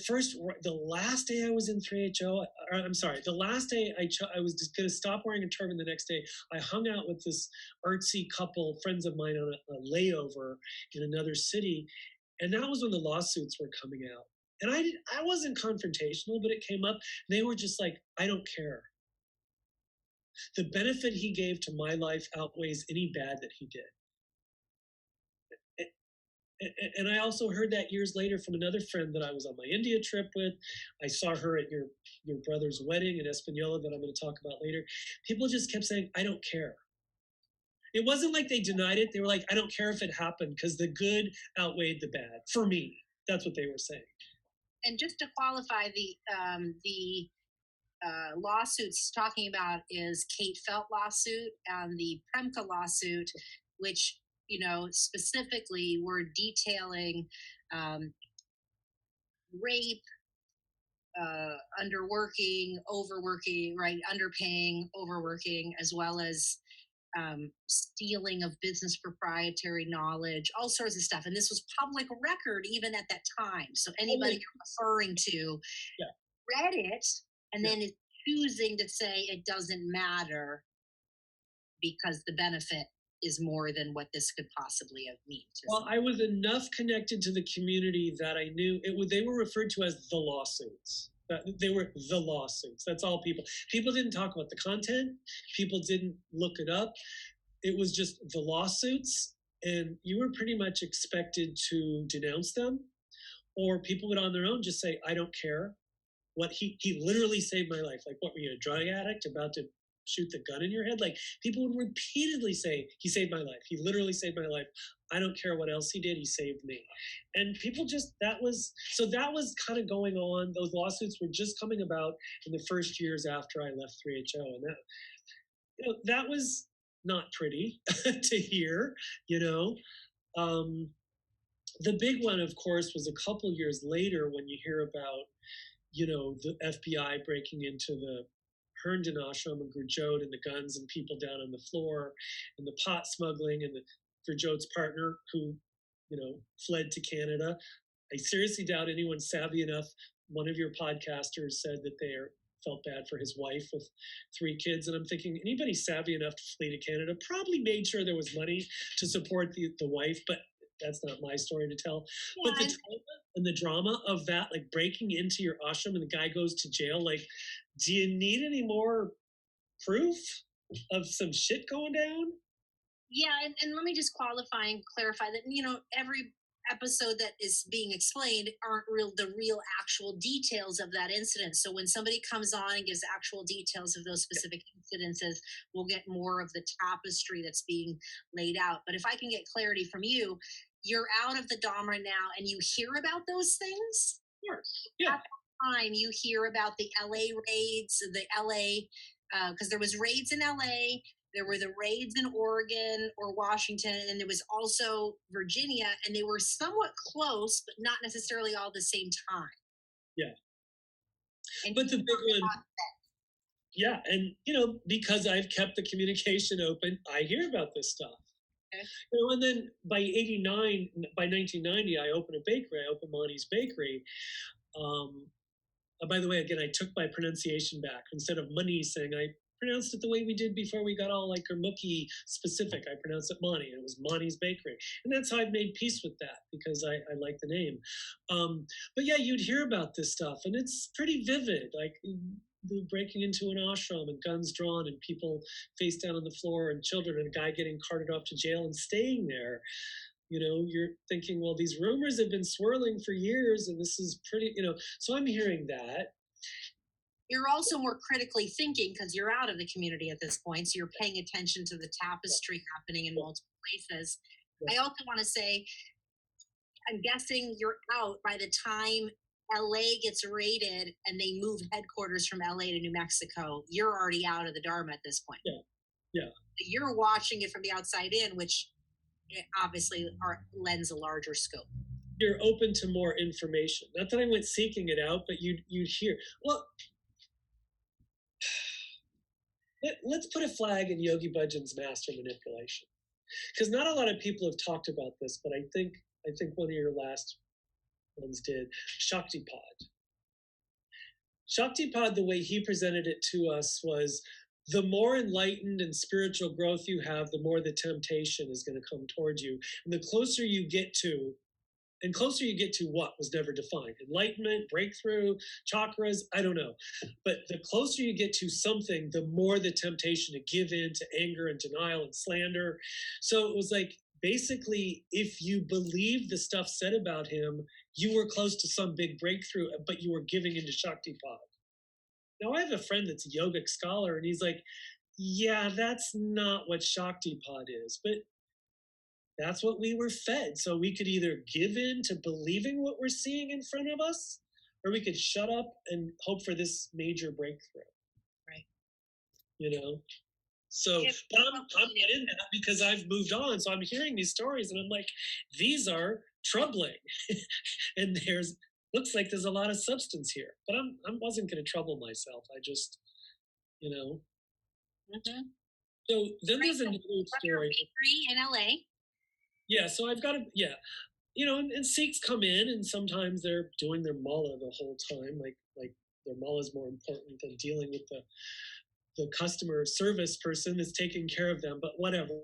first, the last day I was in 3HO, I'm sorry, the last day I was just going to stop wearing a turban. The next day, I hung out with this artsy couple, friends of mine, on a layover in another city. And that was when the lawsuits were coming out. And I wasn't confrontational, but it came up. They were just like, I don't care. The benefit he gave to my life outweighs any bad that he did. And I also heard that years later from another friend that I was on my India trip with. I saw her at your brother's wedding in Espanola that I'm going to talk about later. People just kept saying, I don't care. It wasn't like they denied it. They were like, I don't care if it happened because the good outweighed the bad for me. That's what they were saying. And just to qualify, the lawsuits talking about is Kate Felt lawsuit and the Premka lawsuit, which specifically were detailing rape, underworking, overworking, right, underpaying, overworking, as well as stealing of business proprietary knowledge, all sorts of stuff. And this was public record even at that time. So anybody you're referring to read it and then is choosing to say it doesn't matter because the benefit is more than what this could possibly have mean. Well, I was enough connected to the community that I knew they were referred to as the lawsuits. They were the lawsuits. That's all people didn't talk about the content. People didn't look it up. It was just the lawsuits, and you were pretty much expected to denounce them, or people would on their own just say, I don't care. What he literally saved my life. Like, what were you, a drug addict about to shoot the gun in your head? Like, people would repeatedly say, he saved my life. He literally saved my life. I don't care what else he did. He saved me. And people that was kind of going on. Those lawsuits were just coming about in the first years after I left 3HO. And that was not pretty to hear, the big one, of course, was a couple years later when you hear about, the FBI breaking into the Herndon ashram and Gurjot and the guns and people down on the floor and the pot smuggling and Gurjot's partner who, fled to Canada. I seriously doubt anyone savvy enough. One of your podcasters said that they felt bad for his wife with 3 kids. And I'm thinking anybody savvy enough to flee to Canada probably made sure there was money to support the wife, but that's not my story to tell. Yeah, but the drama of that, like breaking into your ashram and the guy goes to jail, like, do you need any more proof of some shit going down? Yeah, and let me just qualify and clarify that, every episode that is being explained aren't the real actual details of that incident. So when somebody comes on and gives actual details of those specific incidences, we'll get more of the tapestry that's being laid out. But if I can get clarity from you, you're out of the Dom right now and you hear about those things? Sure. Yeah. At the time you hear about the LA raids, because there was raids in LA, there were the raids in Oregon or Washington, and there was also Virginia, and they were somewhat close, but not necessarily all the same time. Yeah. But the big one, yeah, and because I've kept the communication open, I hear about this stuff. Okay. And then by 1990, I opened a bakery. I opened Monty's Bakery. By the way, again, I took my pronunciation back. Instead of money saying, I pronounced it the way we did before we got all like Kermookie specific. I pronounced it Monty. It was Monty's Bakery. And that's how I've made peace with that because I like the name. But yeah, you'd hear about this stuff and it's pretty vivid. Like breaking into an ashram and guns drawn and people face down on the floor and children and a guy getting carted off to jail and staying there. You're thinking, well, these rumors have been swirling for years and this is pretty, so I'm hearing that. You're also more critically thinking because you're out of the community at this point. So you're paying attention to the tapestry happening in multiple places. I also want to say, I'm guessing you're out by the time LA gets raided and they move headquarters from LA to New Mexico. You're already out of the Dharma at this point. Yeah. You're watching it from the outside in, which obviously lends a larger scope. You're open to more information. Not that I went seeking it out, but you'd hear. Well, let's put a flag in Yogi Bhajan's master manipulation, because not a lot of people have talked about this, but I think one of your last ones did, Shaktipad. Shaktipad, the way he presented it to us was the more enlightened and spiritual growth you have, the more the temptation is going to come towards you. And the closer you get to, and closer you get to what was never defined, enlightenment, breakthrough, chakras, I don't know. But the closer you get to something, the more the temptation to give in to anger and denial and slander. So it was like, basically, if you believe the stuff said about him, you were close to some big breakthrough, but you were giving into Shaktipad. Now, I have a friend that's a yogic scholar, and he's like, yeah, that's not what Shaktipad is, but that's what we were fed. So we could either give in to believing what we're seeing in front of us, or we could shut up and hope for this major breakthrough. Right. You know? So, but I'm not in that because I've moved on. So I'm hearing these stories and I'm like, these are troubling. And looks like there's a lot of substance here. But I wasn't going to trouble myself. I just, you know. Mm-hmm. So then there's another story. Bakery in LA. Yeah, so I've got to, yeah, you know, and Sikhs come in and sometimes they're doing their mullah the whole time, like their mullah is more important than dealing with the customer service person that's taking care of them. But whatever.